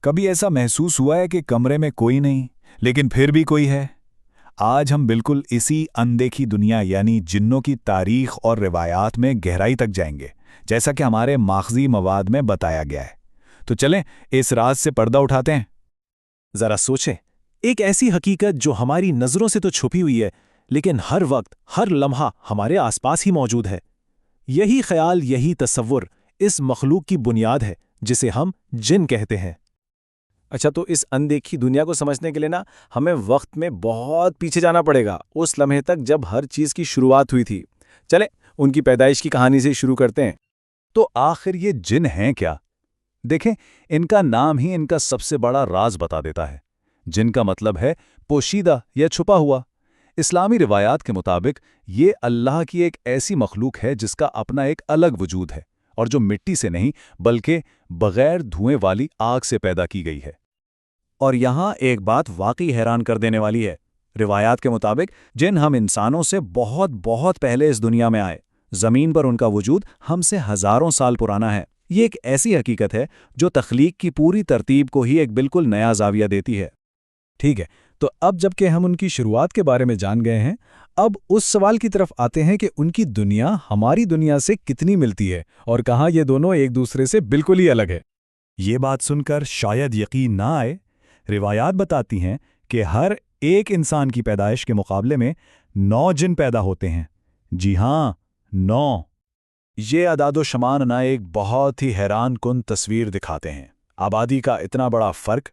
کبھی ایسا محسوس ہوا ہے کہ کمرے میں کوئی نہیں لیکن پھر بھی کوئی ہے؟ آج ہم بالکل اسی اندیکھی دنیا یعنی جنوں کی تاریخ اور روایات میں گہرائی تک جائیں گے، جیسا کہ ہمارے ماخذی مواد میں بتایا گیا ہے۔ تو چلیں اس راز سے پردہ اٹھاتے ہیں۔ ذرا سوچیں، ایک ایسی حقیقت جو ہماری نظروں سے تو چھپی ہوئی ہے لیکن ہر وقت ہر لمحہ ہمارے آس پاس ہی موجود ہے۔ یہی خیال، یہی تصور اس مخلوق کی بنیاد ہے جسے ہم جن کہتے ہیں۔ اچھا، تو اس اندیکھی دنیا کو سمجھنے کے لیے ہمیں وقت میں بہت پیچھے جانا پڑے گا، اس لمحے تک جب ہر چیز کی شروعات ہوئی تھی۔ چلیں ان کی پیدائش کی کہانی سے شروع کرتے ہیں۔ تو آخر یہ جن ہیں کیا؟ دیکھیں، ان کا نام ہی ان کا سب سے بڑا راز بتا دیتا ہے۔ جن کا مطلب ہے پوشیدہ یا چھپا ہوا۔ اسلامی روایات کے مطابق یہ اللہ کی ایک ایسی مخلوق ہے جس کا اپنا ایک الگ وجود ہے اور جو مٹی سے نہیں بلکہ بغیر دھوئیں والی آگ سے پیدا کی گئی ہے۔ اور یہاں ایک بات واقعی حیران کر دینے والی ہے۔ روایات کے مطابق جن ہم انسانوں سے بہت بہت پہلے اس دنیا میں آئے۔ زمین پر ان کا وجود ہم سے ہزاروں سال پرانا ہے۔ یہ ایک ایسی حقیقت ہے جو تخلیق کی پوری ترتیب کو ہی ایک بالکل نیا زاویہ دیتی ہے۔ ٹھیک ہے، تو اب جب کہ ہم ان کی شروعات کے بارے میں جان گئے ہیں، اب اس سوال کی طرف آتے ہیں کہ ان کی دنیا ہماری دنیا سے کتنی ملتی ہے اور کہاں یہ دونوں ایک دوسرے سے بالکل ہی الگ ہے۔ یہ بات سن کر شاید یقین نہ آئے، روایات بتاتی ہیں کہ ہر ایک انسان کی پیدائش کے مقابلے میں 9 جن پیدا ہوتے ہیں۔ جی ہاں، 9۔ یہ اعداد و شمار ایک بہت ہی حیران کن تصویر دکھاتے ہیں۔ آبادی کا اتنا بڑا فرق،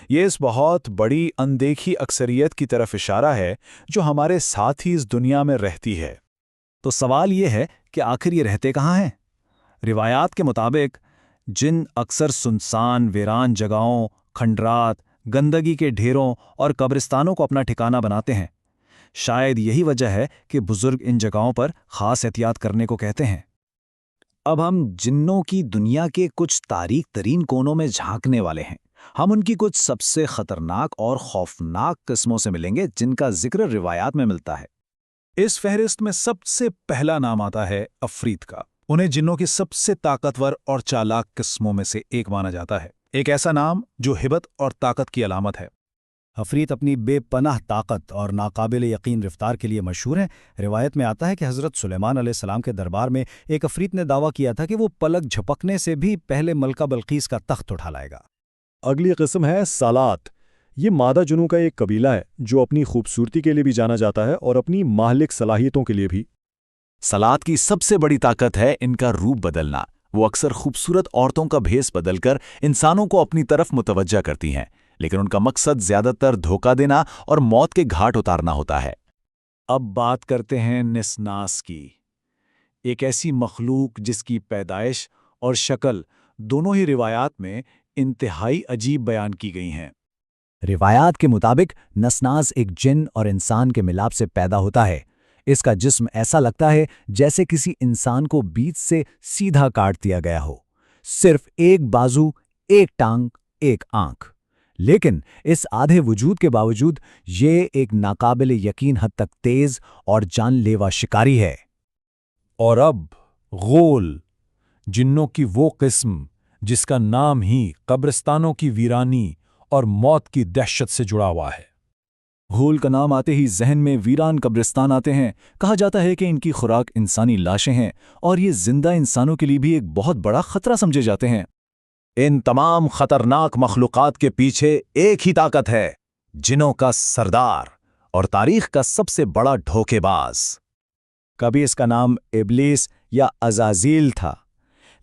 یہ اس بہت بڑی اندیکھی اکثریت کی طرف اشارہ ہے جو ہمارے ساتھ ہی اس دنیا میں رہتی ہے۔ تو سوال یہ ہے کہ آخر یہ رہتے کہاں ہیں؟ روایات کے مطابق جن اکثر سنسان ویران جگہوں، کھنڈرات، گندگی کے ڈھیروں اور قبرستانوں کو اپنا ٹھکانہ بناتے ہیں۔ شاید یہی وجہ ہے کہ بزرگ ان جگہوں پر خاص احتیاط کرنے کو کہتے ہیں۔ اب ہم جنوں کی دنیا کے کچھ تاریک ترین کونوں میں جھانکنے والے ہیں۔ ہم ان کی کچھ سب سے خطرناک اور خوفناک قسموں سے ملیں گے جن کا ذکر روایات میں ملتا ہے۔ اس فہرست میں سب سے پہلا نام آتا ہے عفریت کا۔ انہیں جنوں کی سب سے طاقتور اور چالاک قسموں میں سے ایک مانا جاتا ہے۔ ایک ایسا نام جو ہبت اور طاقت کی علامت ہے۔ عفریت اپنی بے پناہ طاقت اور ناقابل یقین رفتار کے لیے مشہور ہیں۔ روایت میں آتا ہے کہ حضرت سلیمان علیہ السلام کے دربار میں ایک عفریت نے دعویٰ کیا تھا کہ وہ پلک جھپکنے سے بھی پہلے ملکہ بلقیس کا تخت اٹھا لائے گا۔ اگلی قسم ہے سالات۔ یہ مادہ جنوں کا ایک قبیلہ ہے جو اپنی خوبصورتی کے لیے بھی جانا جاتا ہے اور اپنی مہلک صلاحیتوں کے لیے بھی۔ سالات کی سب سے بڑی طاقت ہے ان کا روپ بدلنا۔ وہ اکثر خوبصورت عورتوں کا بھیس بدل کر انسانوں کو اپنی طرف متوجہ کرتی ہیں، لیکن ان کا مقصد زیادہ تر دھوکہ دینا اور موت کے گھاٹ اتارنا ہوتا ہے۔ اب بات کرتے ہیں نسناس کی، ایک ایسی مخلوق جس کی پیدائش اور شکل دونوں ہی روایات میں انتہائی عجیب بیان کی گئی ہیں۔ روایات کے مطابق نسناس ایک جن اور انسان کے ملاپ سے پیدا ہوتا ہے۔ اس کا جسم ایسا لگتا ہے جیسے کسی انسان کو بیچ سے سیدھا کاٹ دیا گیا ہو، صرف ایک بازو، ایک ٹانگ، ایک آنکھ۔ لیکن اس آدھے وجود کے باوجود یہ ایک ناقابل یقین حد تک تیز اور جان لیوا شکاری ہے۔ اور اب غول، جنوں کی وہ قسم جس کا نام ہی قبرستانوں کی ویرانی اور موت کی دہشت سے جڑا ہوا ہے۔ غول کا نام آتے ہی ذہن میں ویران قبرستان آتے ہیں۔ کہا جاتا ہے کہ ان کی خوراک انسانی لاشیں ہیں اور یہ زندہ انسانوں کے لیے بھی ایک بہت بڑا خطرہ سمجھے جاتے ہیں۔ ان تمام خطرناک مخلوقات کے پیچھے ایک ہی طاقت ہے، جنوں کا سردار اور تاریخ کا سب سے بڑا دھوکے باز۔ کبھی اس کا نام ابلیس یا عزازیل تھا،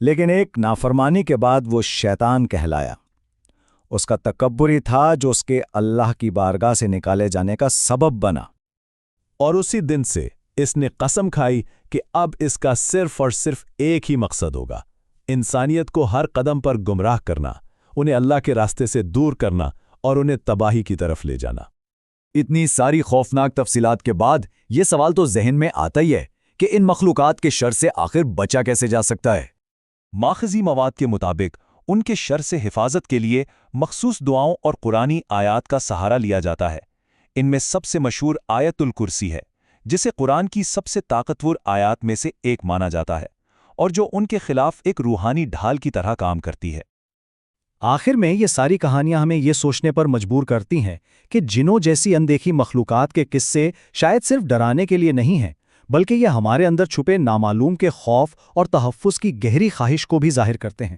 لیکن ایک نافرمانی کے بعد وہ شیطان کہلایا۔ اس کا تکبر ہی تھا جو اس کے اللہ کی بارگاہ سے نکالے جانے کا سبب بنا۔ اور اسی دن سے اس نے قسم کھائی کہ اب اس کا صرف اور صرف ایک ہی مقصد ہوگا، انسانیت کو ہر قدم پر گمراہ کرنا، انہیں اللہ کے راستے سے دور کرنا اور انہیں تباہی کی طرف لے جانا۔ اتنی ساری خوفناک تفصیلات کے بعد یہ سوال تو ذہن میں آتا ہی ہے کہ ان مخلوقات کے شر سے آخر بچا کیسے جا سکتا ہے؟ ماخذی مواد کے مطابق ان کے شر سے حفاظت کے لیے مخصوص دعاؤں اور قرآنی آیات کا سہارا لیا جاتا ہے۔ ان میں سب سے مشہور آیت الکرسی ہے، جسے قرآن کی سب سے طاقتور آیات میں سے ایک مانا جاتا ہے اور جو ان کے خلاف ایک روحانی ڈھال کی طرح کام کرتی ہے۔ آخر میں یہ ساری کہانیاں ہمیں یہ سوچنے پر مجبور کرتی ہیں کہ جنوں جیسی اندیکھی مخلوقات کے قصے شاید صرف ڈرانے کے لیے نہیں ہیں، بلکہ یہ ہمارے اندر چھپے نامعلوم کے خوف اور تحفظ کی گہری خواہش کو بھی ظاہر کرتے ہیں۔